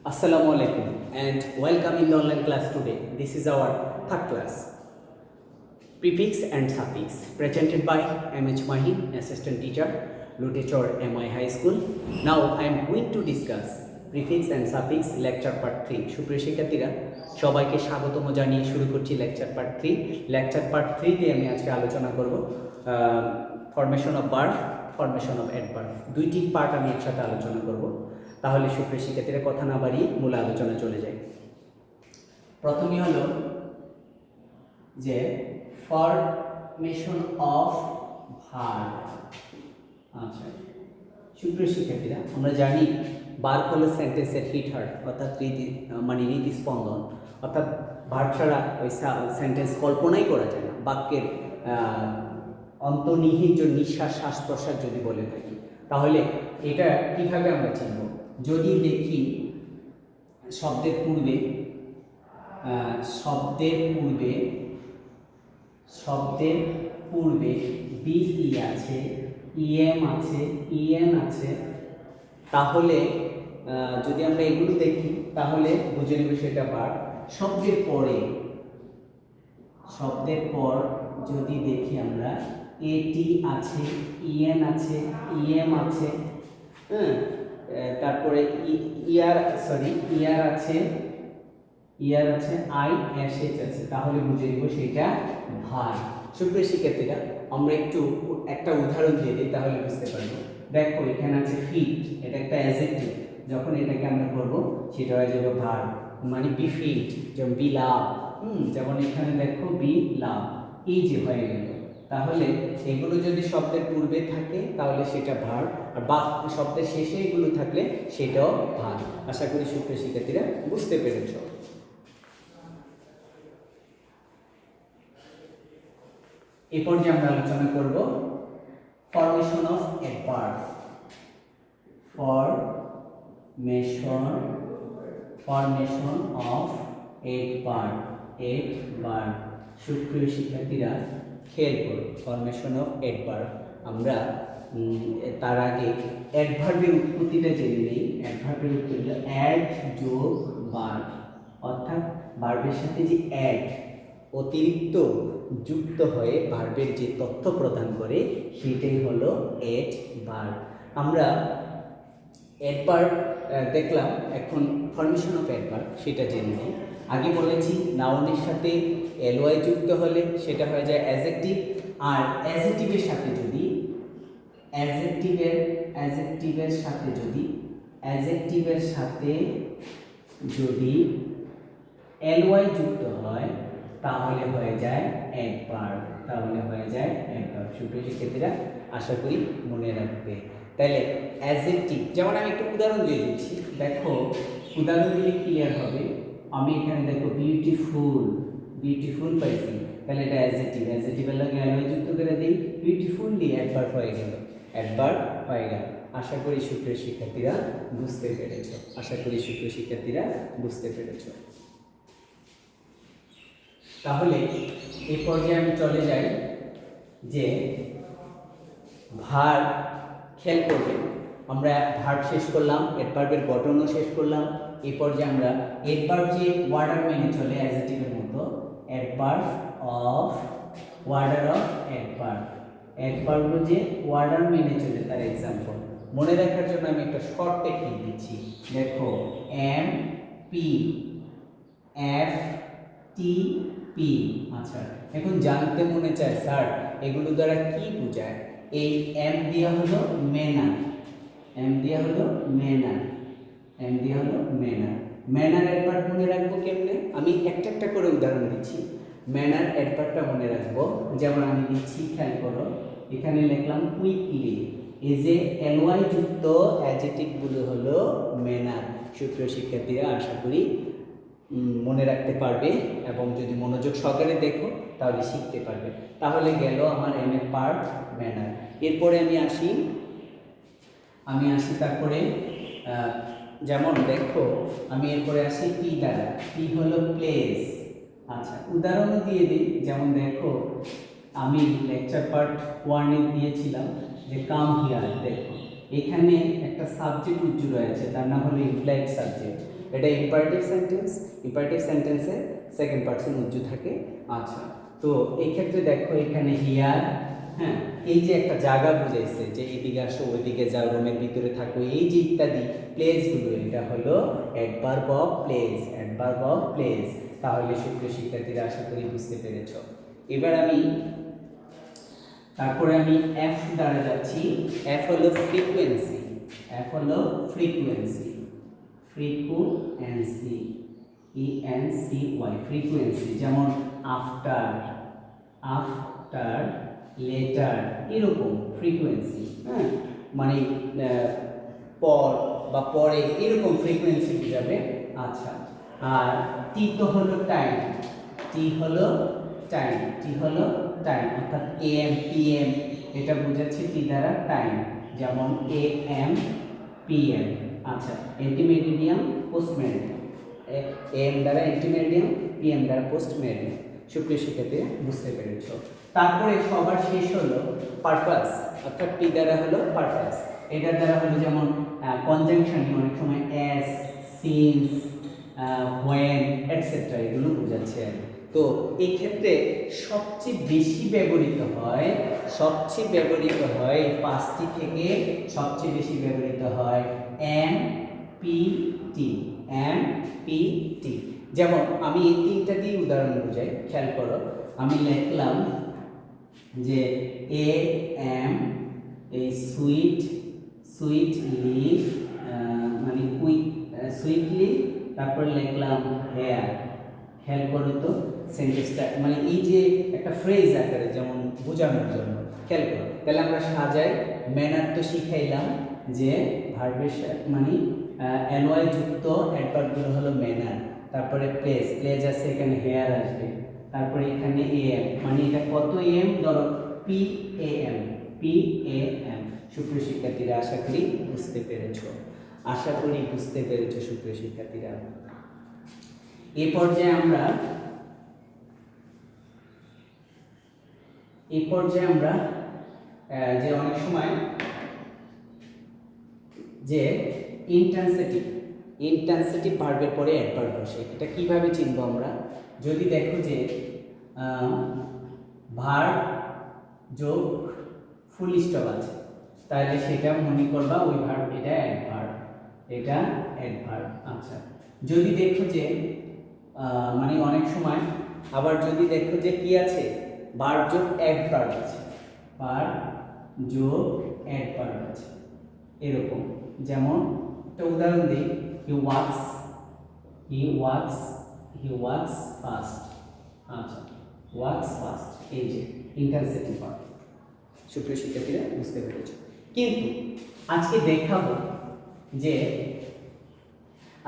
Assalamu alaikum and welcome in the online class today. This is our third class. Prefix and suffix presented by M.H. Mahin, assistant teacher, Literature MI High School. Now I am going to discuss prefix and suffix lecture part 3. সুপ্রিয় শিক্ষার্থীরা সবাইকে স্বাগতম জানিয়ে শুরু করছি lecture part 3. lecture part 3 তে আমি আজকে আলোচনা করব formation of verb, formation of adverb. দুইটি পার্ট আমি একসাথে আলোচনা করব। তাহলে সুপ্রিয় শিক্ষার্থীরা কথা না বাড়িয়ে মূল আলোচনা চলে যায়। প্রথমেই হলো যে ফরমেশন অফ ভার্ব। আচ্ছা সুপ্রিয় শিক্ষার্থীরা, আমরা জানি ভার্ব হলো সেন্টেন্সের হিটার, অর্থাৎ হৃদস্পন্দন, অর্থাৎ ভার্ব ছাড়া ওই সেন্টেন্স কল্পনাই করা যায় না। বাক্যের অন্তর্নিহিত নিঃশ্বাস শ্বাস প্রশ্বাস যদি বলে থাকি, তাহলে এটা কীভাবে আমরা চিনব? যদি দেখি শব্দের পূর্বে বি ই আছে, ইএম আছে, ইএন আছে, তাহলে যদি আমরা এগুলো দেখি তাহলে বুঝে নেব সেটা ভার্ব। শব্দের পর যদি দেখি আমরা এটি আছে, ইএন আছে, ইএম আছে, তারপরে ইয়ার আছে, আই এস এইচ আছে, তাহলে বুঝে নিব সেটা ভার্ব। সুপ্রিয় শিক্ষার্থীরা, আমরা একটা উদাহরণ দিয়ে দিই, তাহলে বুঝতে পারবো। দেখো এখানে আছে ফিট, এটা একটা অ্যাডজেক্টিভ। যখন এটাকে আমরা করব সেটা হয়ে যাবে ভার্ব, মানে বি ফিট, যেমন বি লাভ। যেমন এখানে দেখো বি লাভ, এই যে হয়ে গেল। তাহলে এগুলো যদি শব্দের পূর্বে থাকে তাহলে সেটা ভার্ব, আর শব্দের শেষে এগুলো থাকলে সেটাও ভার্ব। আশা করি সুপ্রিয় শিক্ষার্থীরা বুঝতে পেরেছ। এরপর যে আমরা আলোচনা করব formation of adverb. Formation of adverb. সুপ্রিয় শিক্ষার্থীরা খেয়াল করো, ফরমেশন অফ অ্যাডভার্ব। আমরা তার আগে অ্যাডভার্বের উৎপত্তিটা জেনে নিই। অ্যাডভার্বের উৎপত্তি হলো অ্যাড যোগ ভার্ব, অর্থাৎ ভার্বের সাথে যে অ্যাড অতিরিক্ত যুক্ত হয়ে ভার্বের যে তথ্য প্রদান করে সেটাই হলো অ্যাডভার্ব। আমরা অ্যাডভার্ব দেখলাম, এখন ফরমেশন অফ অ্যাডভার্ব সেটা জেনে নিই। আগে বলেছি নাউনের সাথে এলওয়াই যুক্ত হলে সেটা হয়ে যায় অ্যাডজেক্টিভ, আর অ্যাডজেক্টিভের সাথে যদি এলওয়াই যুক্ত হয় তাহলে হয়ে যায় অ্যাডভার্ব। সুপ্রিয় শিক্ষার্থীরা আশা করি মনে রাখবে। তাহলে অ্যাডজেক্টিভ, যেমন আমি একটা উদাহরণ দিয়ে দিচ্ছি, দেখো উদাহরণ দিলে ক্লিয়ার হবে। আমি এখানে দেখো বিউটিফুল পাইছি, তাহলে এটা অ্যাডজেক্টিভের লাগে এলওয়াই যুক্ত করে দিই, বিউটিফুলি অ্যাডভার্ব হয়ে গেল। আশা করি সুপ্রিয় শিক্ষার্থীরা বুঝতে পেরেছ। তাহলে এই পর্যায়ে আমি চলে যাই যে ভার্ব। খেয়াল করবে, আমরা ভার্ব শেষ করলাম, অ্যাডভার্বের গঠনও শেষ করলাম। এই পর্যায়ে আমরা অ্যাডভার্ব যে ওয়ার্ডার মেনে চলে অ্যাডজেক্টিভের মতো, অ্যাডভার্ব যে ওয়ার্ডার মেনে চলে তার এক্সাম্পল মনে রাখার জন্য আমি একটা শর্ট টেকনিক দিচ্ছি। দেখো M P F T P. আচ্ছা, এখন জানতে মনে চায় স্যার এগুলো দ্বারা কি বোঝায়? এই এম দিয়া হলো ম্যানার, ম্যানার অ্যাডভার্ব মনে রাখবো কেমনে? আমি একটা করে উদাহরণ দিচ্ছি। ম্যানার অ্যাডভার্বটা মনে রাখবো, যেমন আমি দিচ্ছি, খেয়াল করো, এখানে লিখলাম কুইকলি। এই যে এলওয়াই যুক্ত অ্যাডজেক্টিভগুলো হলো ম্যানার। সুপ্রিয় শিক্ষার্থীরা আশা করি মনে রাখতে পারবে, এবং যদি মনোযোগ সহকারে দেখো তাহলে শিখতে পারবে। তাহলে গেল আমার এম এর পার্ট ম্যানার। এরপরে আমি আসি তারপরে যেমন দেখো আমি এরপরে আসি পি দ্বারা, পি হলো প্লেস। আচ্ছা, উদাহরণও দিয়ে দিই, যেমন দেখো আমি লেকচার পার্ট 1 দিয়েছিলাম যে কাম হিয়ার। দেখো এখানে একটা সাবজেক্ট উজ্জ্বল রয়েছে, তার নাম হলো ইমপ্লয়েড সাবজেক্ট। এটা ইম্পারেটিভ সেন্টেন্স, ইম্পারেটিভ সেন্টেন্সে সেকেন্ড পারসন উজ্জু থাকে। আচ্ছা, তো এই ক্ষেত্রে দেখো এখানে হিয়ার, হ্যাঁ, এই যে একটা জায়গা বুঝাইছে যে এদিকে আসো ওইদিকে যাও রুমের ভিতরে থাকো, এই যে ইত্যাদি প্লেসগুলো, এটা হলো adverb of place, adverb of place. তাহলে সুপ্রিয় শিক্ষার্থীরা আশা করি বুঝতে পেরেছ। এবার তারপরে আমি এফ দ্বারা যাচ্ছি। এফ হলো ফ্রিকোয়েন্সি, এফ হলো ফ্রিকোয়েন্সি, ফ্রিকোয়েন্সি, ENCY, ফ্রিকোয়েন্সি। যেমন আফটার, আফটার, লেটার, এরকম ফ্রিকোয়েন্সি, হ্যাঁ, মানে পর বা পরে, এরকম ফ্রিকোয়েন্সি বুঝাবে। আচ্ছা, আর টি তো হলো টাইম, টি হলো টাইম, টি হলো টাইম, অর্থাৎ AM PM এটা বোঝাচ্ছে টি দ্বারা টাইম, যেমন AM PM। আচ্ছা, এন্টিমেরিডিয়াম পোস্টমেরিডিয়াম, AM দ্বারা এন্টিমেরিডিয়াম, PM দ্বারা পোস্টমেরিডিয়াম। সুপ্রিয় শিক্ষার্থীরা বুঝতে পেরেছ। তারপরে সবার শেষ হলো পারপাস, অর্থাৎ পি দ্বারা হলো পারপাস, এটার দ্বারা হলো যেমন কনজাংশন, অনেক সময় অ্যাজ, সিন্স, হোয়েন এটসেট্রা, এগুলো বোঝাচ্ছে। তো এই ক্ষেত্রে সবচেয়ে বেশি ব্যবহৃত হয়, সবচেয়ে ব্যবহৃত হয় এই পাঁচটি থেকে সবচেয়ে বেশি ব্যবহৃত হয় MPT, MPT। যেমন আমি এই তিনটা দিয়ে উদাহরণ বুঝাই, খেয়াল করো। আমি লিখলাম যে AM, এই সুইট, সুইটলি, মানে সুইটলি, তারপর লিখলাম হেয়ার। খেয়াল করো তো সেন্টেন্সটা, মানে এই যে একটা ফ্রেজ আকারে যেমন বোঝানোর জন্য, খেয়াল করো। তাহলে আমরা সাজাই, ম্যানার তো শিখাইলাম যে ভার্বের মানে LY যুক্ত অ্যাডভার্বগুলো হলো ম্যানার, তারপরে প্লেস, প্লেস আছে এখানে হেয়ার আসবে, তারপরে এখানে AM, মানে এটা কত AM, ধরো PAM, PAM। সুপ্রিয় শিক্ষার্থীরা আশা করি বুঝতে পেরেছো, আশা করি বুঝতে পেরেছো সুপ্রিয় শিক্ষার্থীরা। এই পর্যায়ে আমরা যে অনেক সময় যে ইন্ট্রান্সিটিভ ভার্বের পরে অ্যাডভার্ব বসে, এটা কিভাবে চিনব আমরা? যদি দেখো যে ভার্ব যোগ ফুল স্টপ আছে, তাহলে সেটা মনে করবা ওই ভার্ব, এটা অ্যাডভার্ব, এটা অ্যাডভার্ব। আচ্ছা, যদি দেখো যে মানে অনেক সময় আবার যদি দেখো যে কি আছে, ভার্ব যোগ অ্যাডভার্ব আছে, ভার্ব যোগ অ্যাডভার্ব আছে, এরকম। যেমন একটা উদাহরণ দিই, হি ওয়ার্কস ফাস্ট। আচ্ছা, ওয়ার্কস ফাস্ট, এই যে ইন্টারসেটিভ ভার্ব। সুপ্রিয় শিক্ষার্থীরা বুঝতে পেরেছো। কিন্তু আজকে দেখাবো যে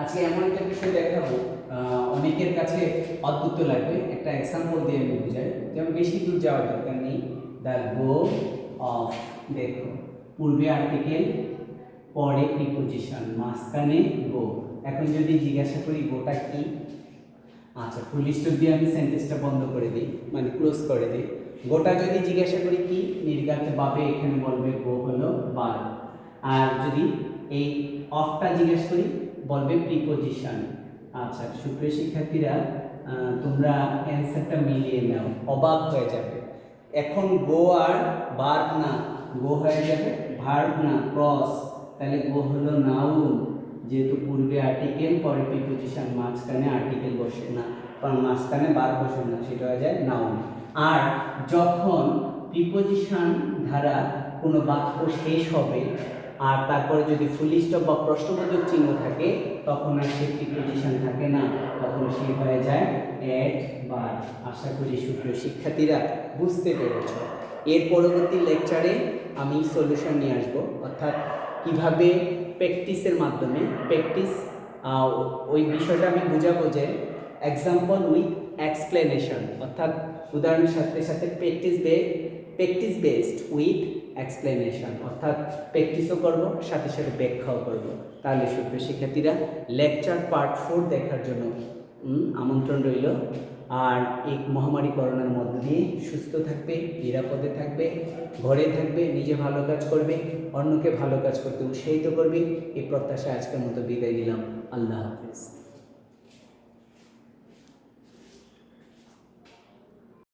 আজকে এমন একটা বিষয় দেখাবো অনেকের কাছে অদ্ভুত লাগবে। একটা এক্সাম্পল দিয়ে আমি বুঝাই, যেমন বেশি দূর যাওয়ার দরকার নেই। দ্য গো অফ, দেখো পূর্বে আর্টিকেল, পরে প্রিপোজিশন, মাঝখানে গো। এখন যদি জিজ্ঞাসা করি গোটা কি, আচ্ছা ফুল স্টপ দিয়ে আমি সেন্টেন্সটা বন্ধ করে দিই, মানে ক্লোজ করে দিই। গোটা যদি জিজ্ঞাসা করি কি, নির্ঘাত ভাবে এখানে বলবে গো হলো বার। আর যদি এই অফটা জিজ্ঞাসা করি বলবে প্রিপোজিশন। আচ্ছা সুপ্রিয় শিক্ষার্থীরা, তোমরা অ্যান্সারটা মিলিয়ে নাও, অবাক হয়ে যাবে। এখন গো আর ভার্ব না, গো হয়ে যাবে ভার্ব না, ক্রস। তাহলে গো হলো নাউন, যেহেতু পূর্বে আর্টিকেল, পরে প্রিপোজিশন, মাঝখানে আর্টিকেল বসে না, কারণ মাঝখানে ভার্ব বসে না, সেটা হয়ে যায় নাউন। আর যখন প্রিপোজিশন দ্বারা কোনো বাক্য শেষ হবে আর তারপরে যদি ফুল স্টপ বা প্রশ্নবোধক চিহ্ন থাকে, তখন আর সে প্রিপোজিশন থাকে না, তখন সে হয়ে যায় অ্যাডভার্ব। আশা করি সুপ্রিয় শিক্ষার্থীরা বুঝতে পেরেছ। এর পরবর্তী লেকচারে আমি সলিউশন নিয়ে আসবো, অর্থাৎ কিভাবে প্র্যাকটিসের মাধ্যমে ওই বিষয়টা আমি বুঝাবো যে এক্সাম্পল উইথ এক্সপ্লেনেশন, অর্থাৎ উদাহরণের সাথে সাথে প্র্যাকটিস বেসড উইথ এক্সপ্লেনেশন, অর্থাৎ প্র্যাকটিসও করবো সাথে সাথে ব্যাখ্যাও করবো। তাহলে সুপ্রিয় শিক্ষার্থীরা লেকচার পার্ট 4 দেখার জন্য আমন্ত্রণ রইল। আর এই মহামারী করোনার মধ্য দিয়ে সুস্থ থাকবে, নিরাপদে থাকবে, ঘরে থাকবে, নিজে ভালো কাজ করবে, অন্যকে ভালো কাজ করতে উৎসাহিত করবে। এই প্রত্যাশা আজকের মতো বিদায় দিলাম। আল্লাহ হাফেজ।